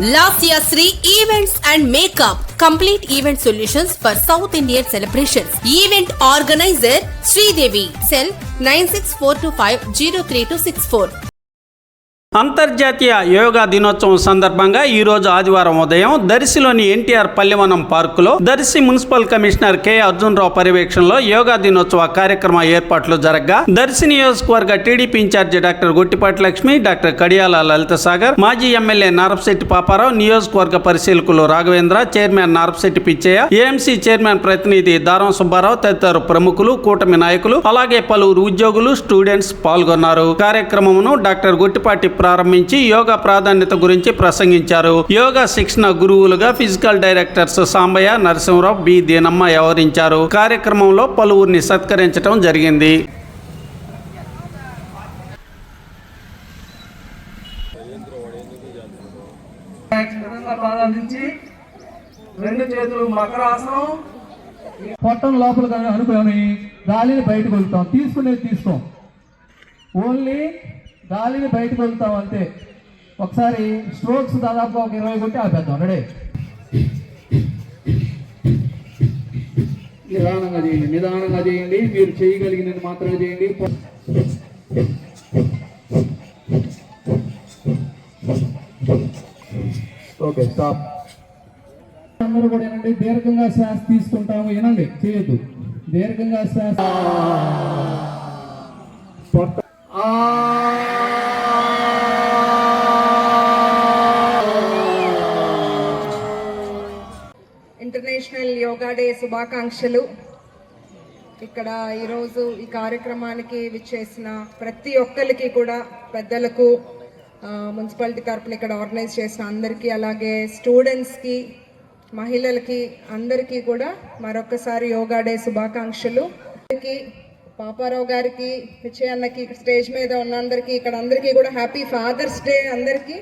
Lasya Sri Events and Makeup, complete event solutions for South Indian celebrations. Event organizer Sridevi. Cell 9642503264. అంతర్జాతీయ యోగా దినోత్సవం సందర్భంగా ఈ రోజు ఆదివారం ఉదయం దర్శిలోని ఎన్టీఆర్ పల్లెవనం పార్కులో Darsi municipal commissioner K Arjunarao పర్యవేక్షణలో యోగా దినోత్సవ కార్యక్రమ ఏర్పాట్లు జరగగా దర్శి నియోజకవర్గ TDP incharge doctor Guttipati Lakshmi, doctor Kadiyala Lalitha Sagar, మాజీ ఎమ్మెల్యే నారపశెట్టి పాపారావు, నియోజకవర్గ పరిశీలకులు Raghavendra, chairman Narapasetti Pichaiah, AMC chairman ప్రతినిధి దారం సుబ్బారావు తదితర ప్రముఖులు, కూటమి నాయకులు, అలాగే పలువురు ఉద్యోగులు, స్టూడెంట్స్ పాల్గొన్నారు. కార్యక్రమమును డాక్టర్ గుట్టిపాటి ప్రారంభించి యోగా ప్రాధాన్యత గురించి ప్రసంగించారు. యోగా శిక్షణ గురువులుగా physical directors Sambaiah, Narasimharao, B Deenamma వ్యవహరించారు. కార్యక్రమంలో పలువురిని సత్కరించడం జరిగింది. రెండు చేతులు మకరాసనం, పొట్టం లోపల అనుకుని గాలిని బయటకు వెళ్తాం, తీసుకునేది తీసుకోం, ఓన్లీ గాలిని బయటకు వెళ్తాం అంతే. ఒకసారి స్ట్రోక్స్ దాదాపు ఒక 20 కొట్టి ఆపేద్దాం. రెడీ? నిదానంగా చేయండి, నిదానంగా చేయండి, మీరు చేయగలిగినది మాత్రమే చేయండి. Okay, stop. అందరూ కూడా వినండి, దీర్ఘంగా శ్వాస తీసుకుంటాము. వినండి, చేయొద్దు. దీర్ఘంగా శ్వాస. ఇంటర్నేషనల్ యోగా డే శుభాకాంక్షలు. ఇక్కడ ఈరోజు ఈ కార్యక్రమానికి విచ్చేసిన ప్రతి ఒక్కరికి కూడా, పెద్దలకు, మున్సిపాలిటీ తరఫున ఇక్కడ ఆర్గనైజ్ చేసిన అందరికీ, అలాగే స్టూడెంట్స్కి, మహిళలకి అందరికీ కూడా మరొకసారి యోగా డే శుభాకాంక్షలు. పాపారావు గారికి, పిచ్చయ్య అన్నకి, స్టేజ్ మీద ఉన్న అందరికీ, ఇక్కడ అందరికీ కూడా హ్యాపీ ఫాదర్స్ డే అందరికీ.